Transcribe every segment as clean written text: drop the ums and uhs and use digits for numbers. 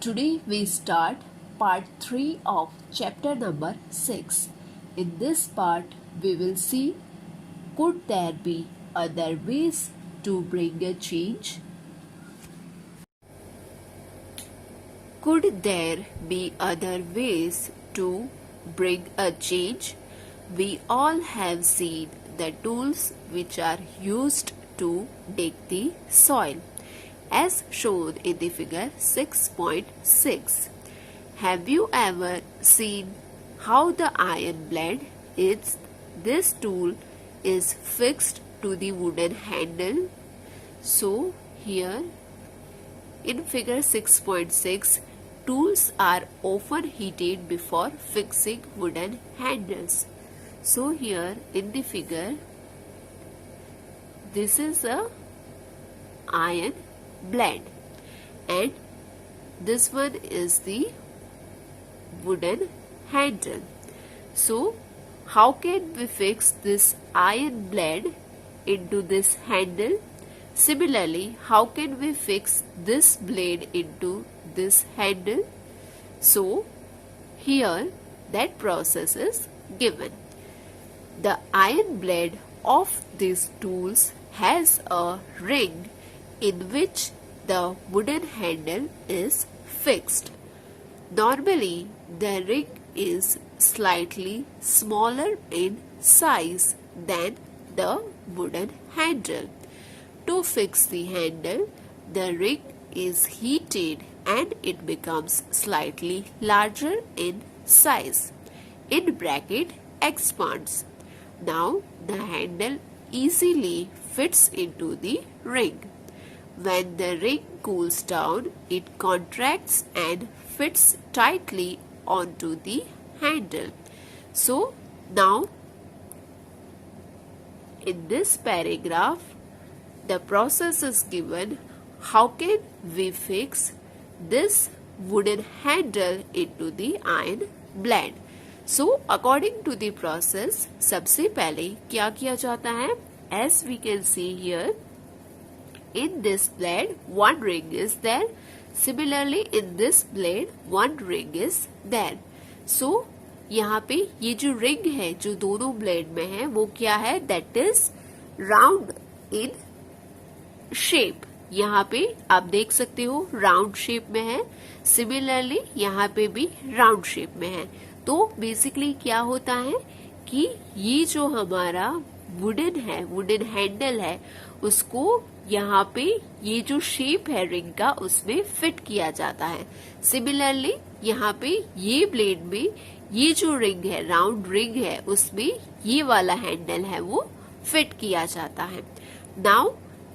Today we start part 3 of chapter number 6. In this part we will see, could there be other ways to bring a change? Could there be other ways to bring a change? We all have seen the tools which are used to dig the soil, as shown in the figure 6.6. Have you ever seen how the iron blade is? This tool is fixed to the wooden handle. So here in figure 6.6, tools are often heated before fixing wooden handles. So here in the figure, this is a iron blade and this one is the wooden handle. So how can we fix this iron blade into this handle? Similarly, how can we fix this blade into this handle? So here that process is given. The iron blade of these tools has a ring in which the wooden handle is fixed. Normally, the ring is slightly smaller in size than the wooden handle. To fix the handle, the ring is heated and it becomes slightly larger in size. In bracket, expands. Now the handle easily fits into the ring. When the ring cools down, it contracts and fits tightly onto the handle. So now in this paragraph, the process is given. How can we fix this wooden handle into the iron blade? So according to the process, सबसे पहले क्या किया जाता है? As we can see here, in this blade one ring is there. Similarly in this blade one ring is there. So यहाँ पे ये जो ring है जो दोनों blade में है वो क्या है? That is round in shape. यहाँ पे आप देख सकते हो राउंड शेप में है. सिमिलरली यहाँ पे भी राउंड शेप में है. तो बेसिकली क्या होता है कि ये जो हमारा वुडन है, वुडन हैंडल है, उसको यहाँ पे ये जो शेप है रिंग का उसमें फिट किया जाता है. सिमिलरली यहाँ पे ये ब्लेड में ये जो रिंग है, राउंड रिंग है, उसमें ये वाला हैंडल है वो फिट किया जाता है. नाउ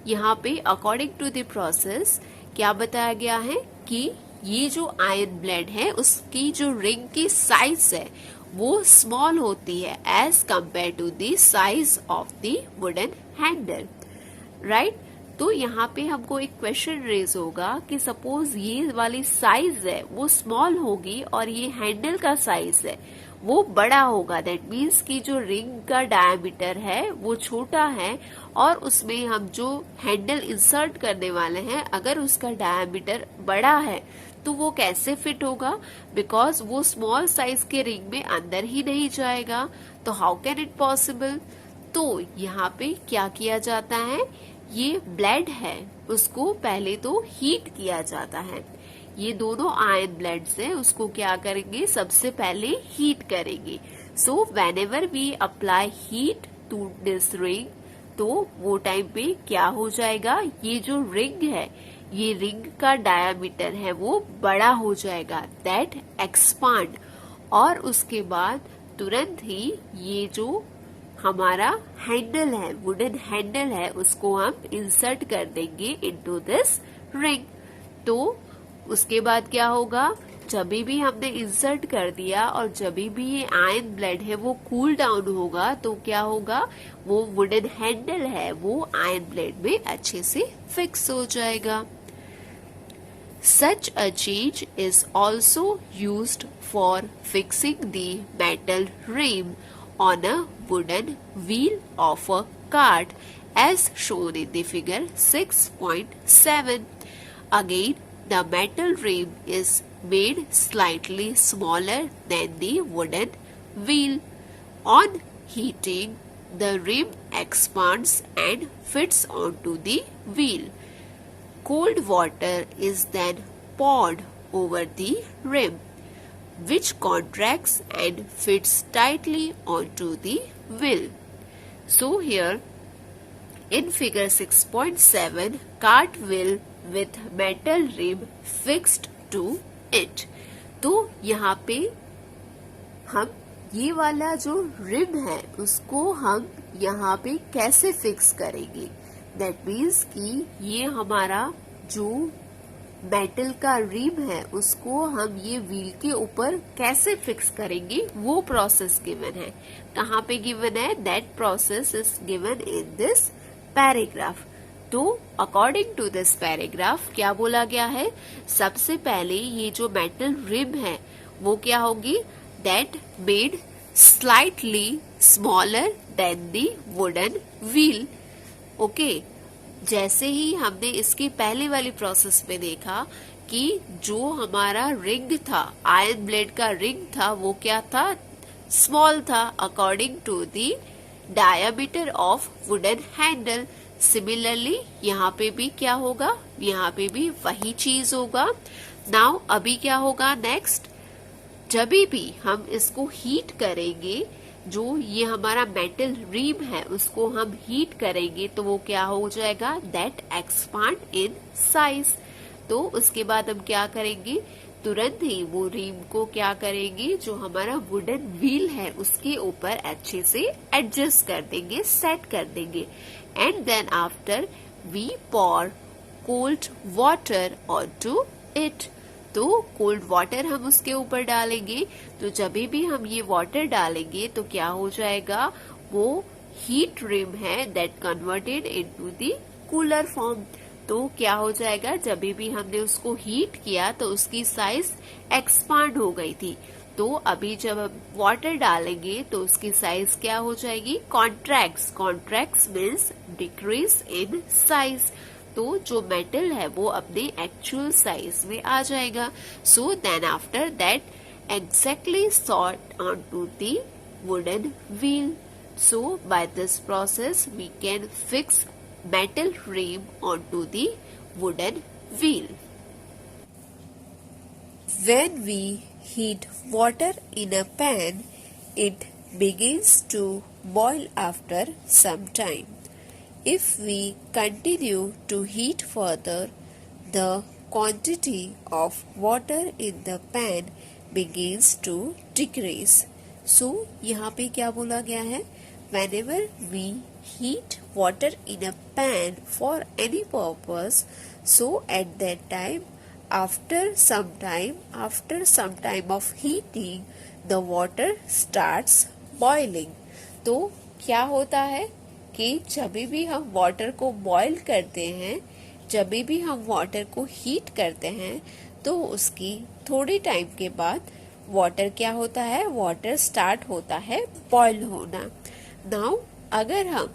यहाँ पे अकॉर्डिंग टू द प्रोसेस क्या बताया गया है कि ये जो आयरन ब्लेड है उसकी जो रिंग की साइज है वो स्मॉल होती है as compared to the size of the wooden handle, right. तो यहाँ पे हमको एक क्वेश्चन रेज होगा कि सपोज ये वाली साइज है वो स्मॉल होगी और ये हैंडल का साइज है वो बड़ा होगा. दैट मीन्स कि जो रिंग का डायमीटर है वो छोटा है और उसमें हम जो हैंडल इंसर्ट करने वाले हैं अगर उसका डायमीटर बड़ा है तो वो कैसे फिट होगा? बिकॉज वो स्मॉल साइज के रिंग में अंदर ही नहीं जाएगा. तो हाउ कैन इट पॉसिबल? तो यहाँ पे क्या किया जाता है, ये ब्लेड है उसको पहले तो हीट किया जाता है. ये दोनों आयरन ब्लेड्स हैं उसको क्या करेंगे, सबसे पहले हीट करेंगे. So whenever we apply heat to this ring तो वो टाइम पे क्या हो जाएगा, ये जो रिंग है ये रिंग का डायमीटर है वो बड़ा हो जाएगा, दैट एक्सपांड. और उसके बाद तुरंत ही ये जो हमारा हैंडल है, वुडन हैंडल है, उसको हम इंसर्ट कर देंगे इनटू दिस रिंग. तो उसके बाद क्या होगा, जब भी हमने इंसर्ट कर दिया और जब भी ये आयरन ब्लेड है वो कूल डाउन होगा तो क्या होगा, वो वुडन हैंडल है वो आयरन ब्लेड में अच्छे से फिक्स हो जाएगा. Such a change is also used for fixing the metal rim on a wooden wheel of a cart as shown in the figure 6.7. Again, the metal rim is made slightly smaller than the wooden wheel. On heating, the rim expands and fits onto the wheel. Cold water is then poured over the rim, which contracts and fits tightly onto the wheel. So here in figure 6.7, cart wheel with metal rim fixed to it. तो यहाँ पे हम ये वाला जो rim है उसको हम यहाँ पे कैसे फिक्स करेंगे. दैट मीन्स कि ये हमारा जो मेटल का रिम है उसको हम ये व्हील के ऊपर कैसे फिक्स करेंगे वो प्रोसेस गिवन है. कहाँ पे गिवन है? That process is given in this paragraph. तो अकॉर्डिंग टू दिस पैराग्राफ क्या बोला गया है? सबसे पहले ये जो मेटल रिम है वो क्या होगी? That made slightly smaller than the wooden wheel. Okay, जैसे ही हमने इसकी पहले वाली प्रोसेस में देखा कि जो हमारा रिंग था, आयरन ब्लेड का रिंग था, वो क्या था? स्मॉल था according to the diameter of wooden handle. Similarly यहाँ पे भी क्या होगा? यहाँ पे भी वही चीज होगा. नाउ अभी क्या होगा नेक्स्ट? जब भी हम इसको हीट करेंगे, जो ये हमारा मेटल रिम है उसको हम हीट करेंगे तो वो क्या हो जाएगा? That expand in size. तो उसके बाद हम क्या करेंगे? तुरंत ही वो रिम को क्या करेंगे? जो हमारा वुडन व्हील है उसके ऊपर अच्छे से एडजस्ट कर देंगे, सेट कर देंगे. And then after we pour cold water onto it. तो कोल्ड वाटर हम उसके ऊपर डालेंगे. तो जब भी हम ये वाटर डालेंगे तो क्या हो जाएगा? वो हीट रिम है that converted into the cooler form. तो क्या हो जाएगा? जब भी हमने उसको हीट किया तो उसकी साइज एक्सपांड हो गई थी. तो अभी जब हम वाटर डालेंगे तो उसकी साइज क्या हो जाएगी? Contracts. Contracts means decrease in size. तो जो मेटल है वो अपने एक्चुअल साइज में आ जाएगा. So then after that exactly sort onto the wooden wheel. So by this process we can fix metal rim onto the wooden wheel. When we heat water in a pan, it begins to boil after some time. If we continue to heat further, the quantity of water in the pan begins to decrease. So यहाँ पे क्या बोला गया है? Whenever we heat water in a pan for any purpose, so at that time, after some time of heating, the water starts boiling. तो क्या होता है कि जब भी हम वाटर को बॉईल करते हैं, जब भी हम वाटर को हीट करते हैं तो उसकी थोड़े टाइम के बाद वाटर क्या होता है? वाटर स्टार्ट होता है बॉईल होना. नाउ अगर हम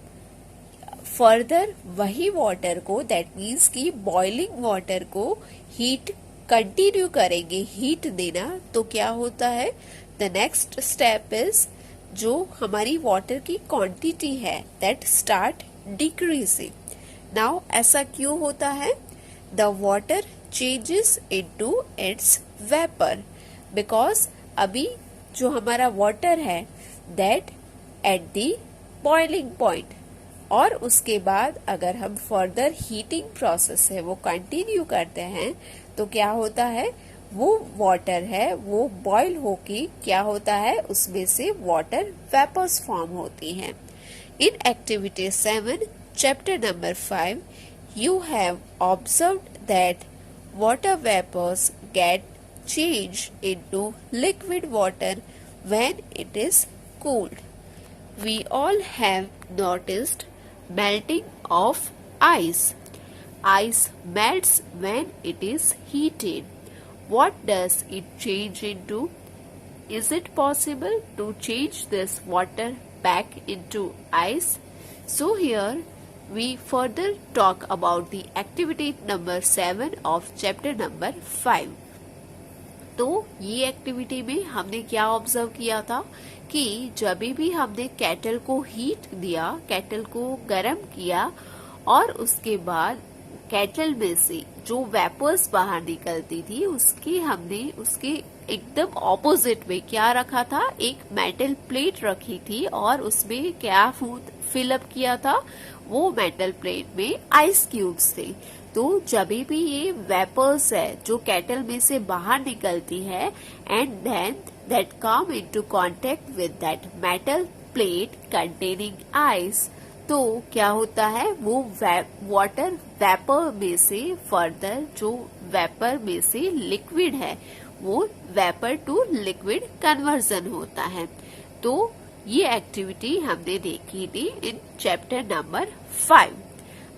फर्दर वही वाटर को, दैट मीन्स कि बॉइलिंग वाटर को हीट कंटिन्यू करेंगे, हीट देना, तो क्या होता है? द नेक्स्ट स्टेप इज जो हमारी वाटर की क्वांटिटी है दैट स्टार्ट डिक्रीजिंग. नाउ ऐसा क्यों होता है? The water changes into its vapor because अभी जो हमारा वाटर है that at the boiling point, और उसके बाद अगर हम फर्दर हीटिंग प्रोसेस है वो कंटिन्यू करते हैं तो क्या होता है? वो वाटर है वो बॉईल होके क्या होता है? उसमें से वाटर वेपर्स फॉर्म होती हैं. In activity 7 chapter number 5 you have observed that water vapors get changed into liquid water when it is cooled. We all have noticed melting of ice. Ice melts when it is heated. What does it change into? Is it possible to change this water back into ice? So here we further talk about the activity number 7 of chapter number 5. तो ये activity में हमने क्या observe किया था कि जब भी हमने केटल को हीट दिया, केटल को गर्म किया और उसके बाद केटल में से जो वेपर्स बाहर निकलती थी उसके एकदम ऑपोजिट में क्या रखा था, एक मेटल प्लेट रखी थी और उसमें क्या फिलअप किया था, वो मेटल प्लेट में आइस क्यूब्स थे। तो जब भी ये वेपर्स है जो केटल में से बाहर निकलती है and then that come into contact with that metal plate containing ice, तो क्या होता है, वो वाटर वेपर में से फर्दर जो वेपर में से लिक्विड है वो वेपर टू लिक्विड कन्वर्जन होता है। तो ये एक्टिविटी हमने देखी थी इन चैप्टर नंबर 5।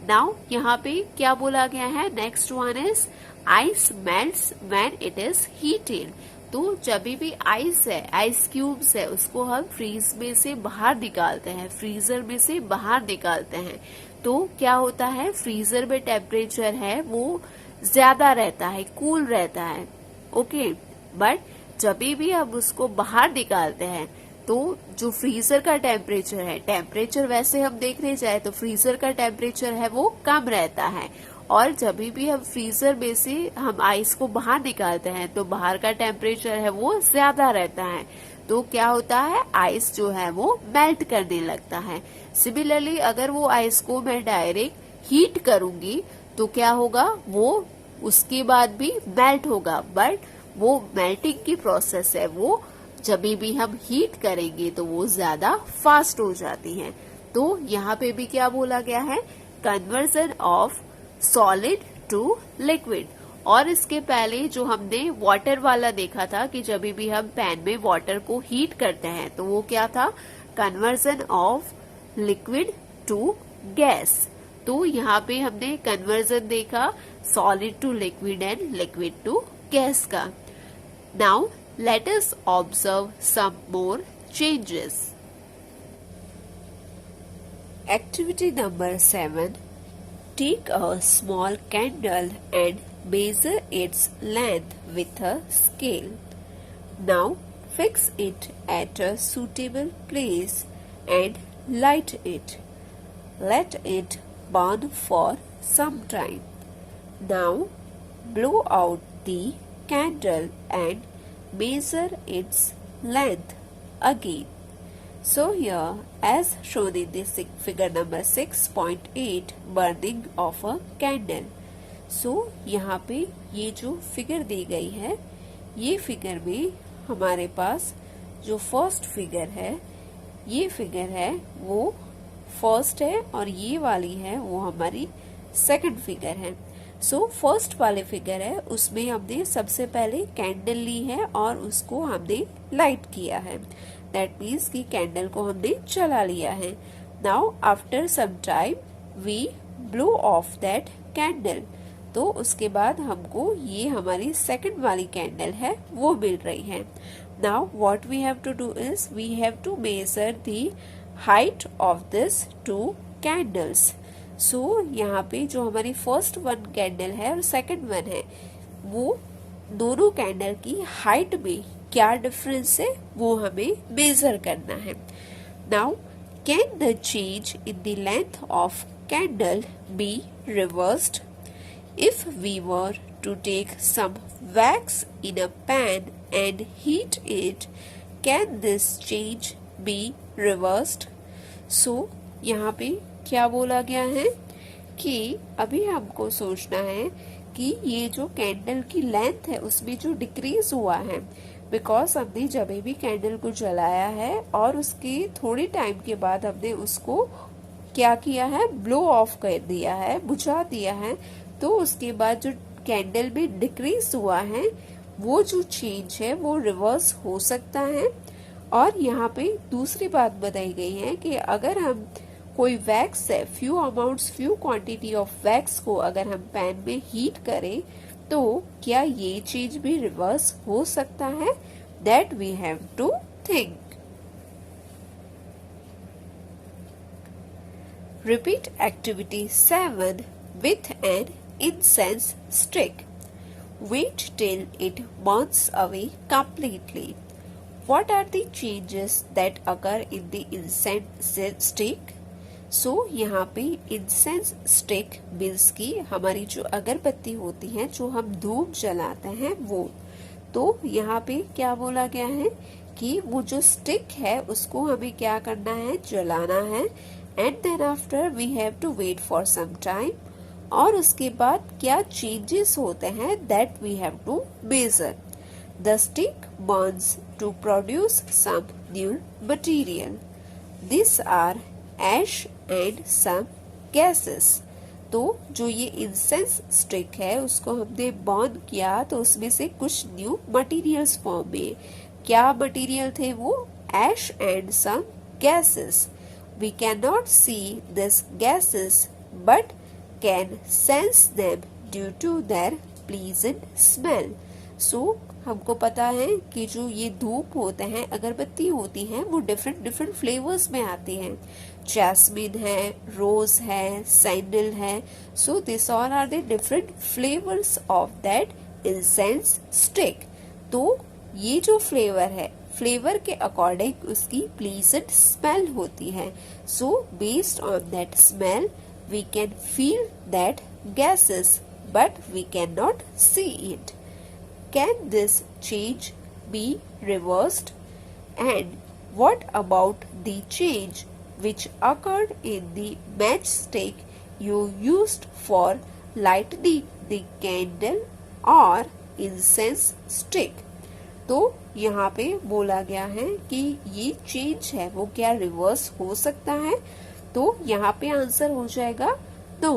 नाउ यहाँ पे क्या बोला गया है, next one is ice melts when it is heated. तो जब भी आइस है, आइस क्यूब्स है, उसको हम फ्रीज में से बाहर निकालते हैं, फ्रीजर में से बाहर निकालते हैं, तो क्या होता है, फ्रीजर में टेम्परेचर है वो ज्यादा रहता है, कूल रहता है, ओके। बट जब भी हम उसको बाहर निकालते हैं तो जो फ्रीजर का टेम्परेचर है, टेम्परेचर वैसे हम देखने जाए तो फ्रीजर का टेम्परेचर है वो कम रहता है, और जब भी हम फ्रीजर में से हम आइस को बाहर निकालते हैं तो बाहर का टेम्परेचर है वो ज्यादा रहता है। तो क्या होता है, आइस जो है वो मेल्ट करने लगता है। सिमिलरली अगर वो आइस को मैं डायरेक्ट हीट करूंगी तो क्या होगा, वो उसके बाद भी मेल्ट होगा, बट वो मेल्टिंग की प्रोसेस है वो जब भी हम हीट करेंगे तो वो ज्यादा फास्ट हो जाती है। तो यहाँ पे भी क्या बोला गया है, conversion of solid to liquid. और इसके पहले जो हमने वाटर वाला देखा था कि जब भी हम पैन में वाटर को हीट करते हैं तो वो क्या था, conversion of liquid to gas. तो यहाँ पे हमने कन्वर्जन देखा solid to liquid and liquid to gas का। Now let us observe some more changes. Activity number 7. Take a small candle and measure its length with a scale. Now fix it at a suitable place and light it. Let it burn for some time. Now blow out the candle and measure its length again. So here as shown in this figure number 6.8, burning of a candle. So यहाँ पे ये जो figure दी गई है, ये figure में हमारे पास जो फर्स्ट फिगर है, ये फिगर है वो फर्स्ट है और ये वाली है वो हमारी सेकंड फिगर है। सो फर्स्ट वाले फिगर है उसमें हमने सबसे पहले कैंडल ली है और उसको हमने लाइट किया है, दैट मीन्स कि कैंडल को हमने जला लिया है। Now after some time we blow off that candle, तो उसके बाद हमको ये हमारी सेकंड वाली कैंडल है वो मिल रही है। Now what we have to do is we have to measure the height of this two candles. So यहाँ पे जो हमारी फर्स्ट वन कैंडल है और सेकंड वन है, वो दोनों कैंडल की हाइट में क्या डिफरेंस है वो हमें मेजर करना है। Now can the change in the length of candle be reversed? If we were to take some wax in a pan and heat it, can this change be reversed? So यहाँ पे क्या बोला गया है कि अभी हमको सोचना है कि ये जो कैंडल की लेंथ है उसमें जो डिक्रीज हुआ है, बिकॉज हमने जब भी कैंडल को जलाया है और उसके थोड़ी टाइम के बाद हमने उसको क्या किया है, ब्लो ऑफ कर दिया है, बुझा दिया है, तो उसके बाद जो कैंडल में डिक्रीज हुआ है वो जो चेंज है वो रिवर्स हो सकता है। और यहाँ पे दूसरी बात बताई गई है कि अगर हम कोई वैक्स है, फ्यू क्वांटिटी ऑफ वैक्स को अगर हम पैन में हीट करें तो क्या ये चीज भी रिवर्स हो सकता है, that we have to think. Repeat activity 7 with an incense stick. Wait till it burns away completely. What are the changes that occur in the incense stick? So यहाँ पे incense stick means कि हमारी जो अगरबत्ती होती है, जो हम धूप जलाते हैं वो, तो यहाँ पे क्या बोला गया है कि वो जो स्टिक है उसको हमें क्या करना है, जलाना है, and then after we have to wait for some time, और उसके बाद क्या चेंजेस होते हैं that we have to measure. The stick burns to produce some new material. This are ash and some gases. तो जो ये इंसेंस स्टिक है उसको हमने बर्न किया तो उसमें से कुछ न्यू मटेरियल्स फॉर्म हुए. क्या मटेरियल थे वो? Ash and some gases. We cannot see these gases but can sense them due to their pleasant smell. So हमको पता है कि जो ये धूप होते हैं, अगरबत्ती होती हैं, वो डिफरेंट फ्लेवर्स में आती हैं. जैस्मिन है, रोज है, सैंडल है. So this all are the different flavours of that incense stick. तो ये जो फ्लेवर है, फ्लेवर के अकॉर्डिंग उसकी प्लीजेंट स्मेल होती है. So based on that smell we can feel that gases but we can not see it. Can this change be reversed? And what about the change which occurred in the matchstick you used for lighting the candle or incense stick? तो यहाँ पे बोला गया है कि ये change है वो क्या रिवर्स हो सकता है? तो यहाँ पे आंसर हो जाएगा नो,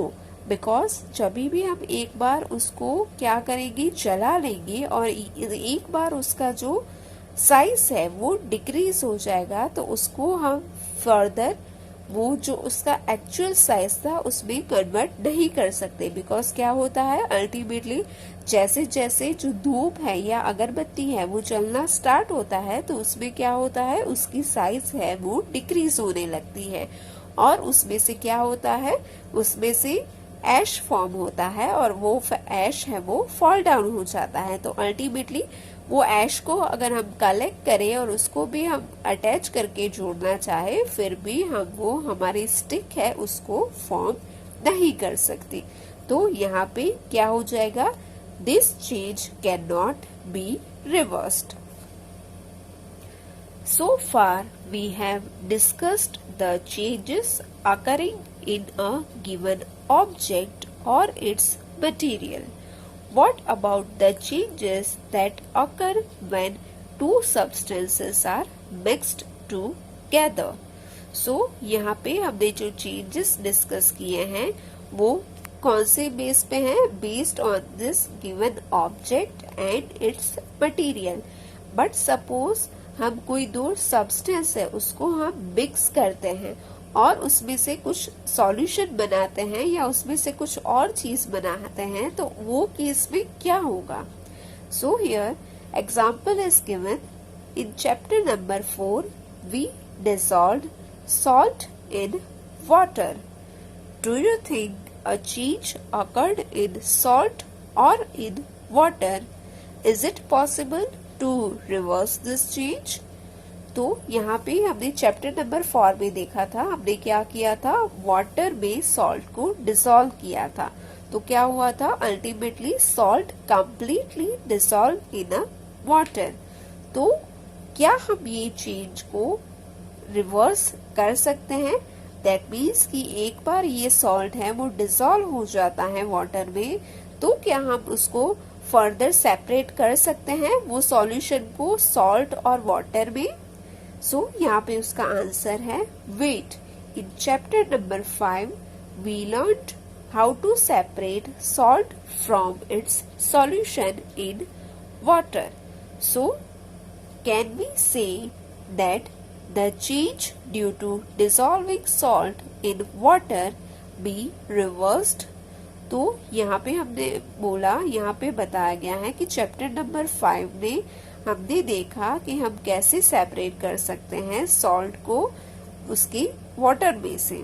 बिकॉज जब भी हम एक बार उसको क्या करेंगे, जला लेंगे और एक बार उसका जो साइज है वो डिक्रीज हो जाएगा तो उसको हम फर्दर वो जो उसका एक्चुअल साइज था उसमें कन्वर्ट नहीं कर सकते. बिकॉज क्या होता है, अल्टीमेटली जैसे जैसे जो धूप है या अगरबत्ती है वो जलना स्टार्ट होता है तो उसमें क्या होता है, उसकी साइज है वो डिक्रीज होने लगती है और उसमें से क्या होता है, उसमें से ऐश फॉर्म होता है और वो ऐश है वो फॉल डाउन हो जाता है. तो अल्टीमेटली वो ऐश को अगर हम कलेक्ट करें और उसको भी हम अटैच करके जोड़ना चाहे फिर भी हम वो हमारी स्टिक है उसको फॉर्म नहीं कर सकती. तो यहाँ पे क्या हो जाएगा, this change can not be reversed. So far we have discussed the changes occurring in a given object or its material. What about the changes that occur when two substances are mixed together? So यहाँ पे हमने जो changes discuss किए हैं वो कौन से base पे हैं? Based on this given object and its material. But suppose हम कोई दो सब्सटेंस है उसको हम मिक्स करते हैं और उसमें से कुछ सॉल्यूशन बनाते हैं या उसमें से कुछ और चीज बनाते हैं तो वो केस में क्या होगा? So here example is given in chapter number 4. We dissolve salt in water. Do you think a change occurred in salt और in water? Is it possible to reverse this change? तो यहाँ पे हमने chapter number 4 में देखा था, हमने क्या किया था, वाटर में सॉल्ट को डिसॉल्व किया था. तो क्या हुआ था, ultimately salt completely dissolve in a water. तो क्या हम ये चेंज को रिवर्स कर सकते हैं? दैट मीन्स कि एक बार ये सॉल्ट है वो डिसॉल्व हो जाता है वाटर में, तो क्या हम उसको फर्दर सेपरेट कर सकते हैं वो सॉल्यूशन को सॉल्ट और वाटर में? सो यहाँ पे उसका आंसर है wait. In chapter number 5 we learned how to separate salt from its solution in water. So can we say that the change due to dissolving salt in water be reversed? तो यहाँ पे हमने बोला, यहाँ पे बताया गया है कि चैप्टर नंबर 5 में हमने देखा कि हम कैसे सेपरेट कर सकते हैं सॉल्ट को उसके वाटर में से.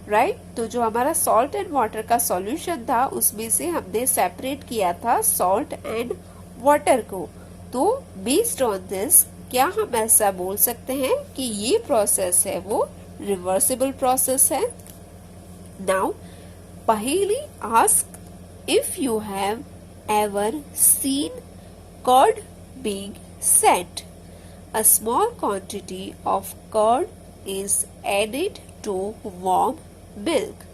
राइट। तो जो हमारा सॉल्ट एंड वाटर का सॉल्यूशन था उसमें से हमने सेपरेट किया था सॉल्ट एंड वाटर को। तो बेस्ड ऑन दिस क्या हम ऐसा बोल सकते हैं कि ये प्रोसेस है वो रिवर्सिबल प्रोसेस है। नाउ पहेली ask if you have ever seen curd being set. A small quantity of curd is added to warm milk.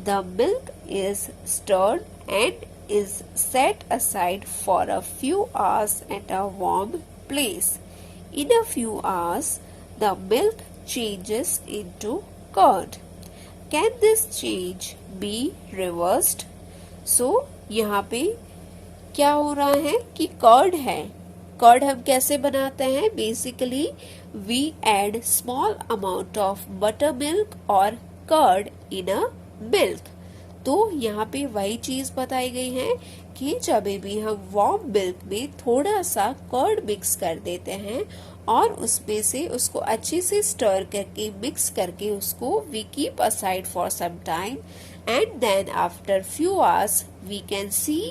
The milk is stirred and is set aside for a few hours at a warm place. In a few hours, the milk changes into curd. Can this change be reversed? So, यहाँ पे क्या हो रहा है कि curd है। Curd हम कैसे बनाते हैं? Basically we add small amount of buttermilk और कर्ड इन अ मिल्क। तो यहाँ पे वही चीज बताई गई है कि जब भी हम वार्म मिल्क में थोड़ा सा कर्ड मिक्स कर देते हैं और उसमें से उसको अच्छे से स्टर करके मिक्स करके उसको we keep aside for some time and then after few hours we can see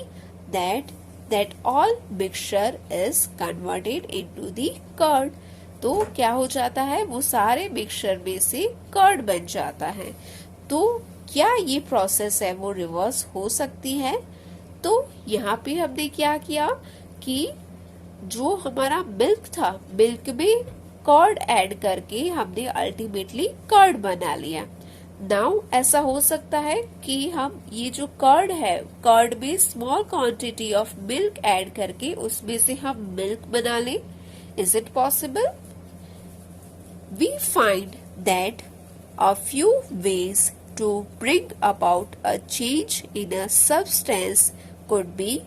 that all mixture is converted into the curd. तो क्या हो जाता है? वो सारे मिक्सचर में से कर्ड बन जाता है। तो क्या ये प्रोसेस है वो रिवर्स हो सकती है? तो यहाँ पे हमने क्या किया कि जो हमारा मिल्क था, मिल्क में कर्ड ऐड करके हमने अल्टीमेटली कर्ड बना लिया। नाउ ऐसा हो सकता है कि हम ये जो कर्ड है, कर्ड में small quantity of milk add करके उसमें से हम मिल्क बना लें। Is it possible? We find that a few ways to bring about a change in a substance could be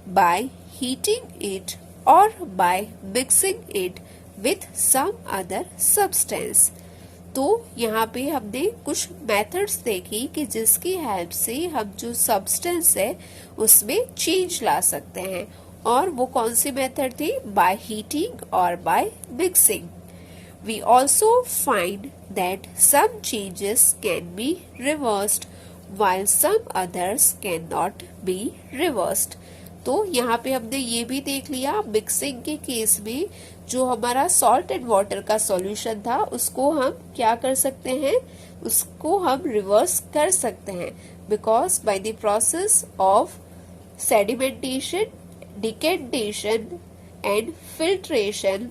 by heating it और by mixing it with some other substance. तो यहाँ पे हमने कुछ मेथड्स देखी कि जिसकी हेल्प से हम जो सब्सटेंस है उसमें चेंज ला सकते हैं। और वो कौन सी मेथड थी? बाय हीटिंग और by mixing. We also find that some changes can be reversed while some others cannot be reversed. तो यहाँ पे हमने ये भी देख लिया मिक्सिंग के केस में जो हमारा सॉल्ट एंड वाटर का सॉल्यूशन था उसको हम क्या कर सकते हैं, उसको हम रिवर्स कर सकते हैं because by the process of sedimentation, decantation and filtration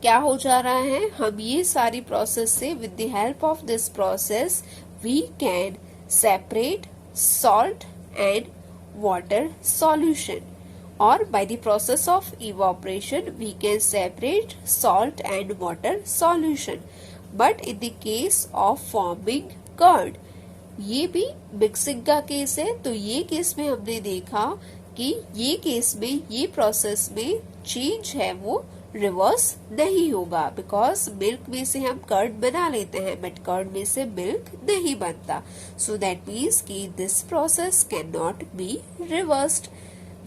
क्या हो जा रहा है, हम ये सारी प्रोसेस से with the help of this process we can separate salt and water solution, or by the process of evaporation we can separate salt and water solution. But in the case of forming curd, ये भी mixing का case है। तो ये case में हमने देखा कि ये केस में ये प्रोसेस में चेंज है वो रिवर्स नहीं होगा बिकॉज मिल्क में से हम कर्ड बना लेते हैं बट कर्ड में से मिल्क नहीं बनता। सो दैट मीन्स कि this process can not be reversed.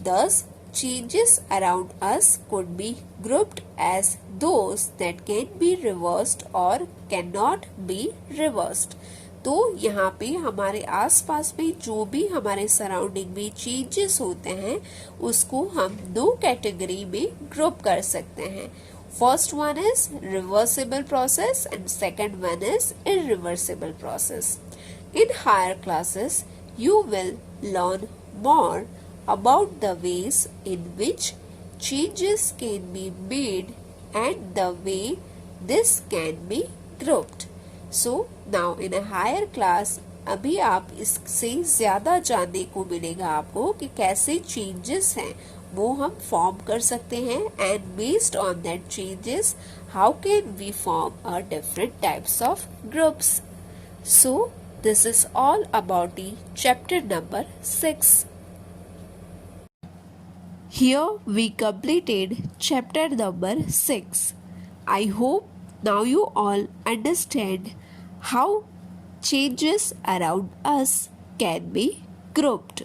दस changes around us could be grouped as those that can be reversed or cannot be reversed. तो यहाँ पे हमारे आसपास में जो भी हमारे सराउंडिंग में चेंजेस होते हैं उसको हम दो कैटेगरी में ग्रुप कर सकते हैं। First one is reversible process and second one is irreversible process. In higher classes you will learn more about the ways in which changes can be made and the way this can be grouped. So now in a higher class अभी आप इससे ज्यादा जानने को मिलेगा आपको कि कैसे चेंजेस हैं वो हम फॉर्म कर सकते हैं and based on that changes how can we form a different types of groups. So this is all about the chapter number 6. Here we completed chapter number 6. I hope now you all understand how changes around us can be grouped.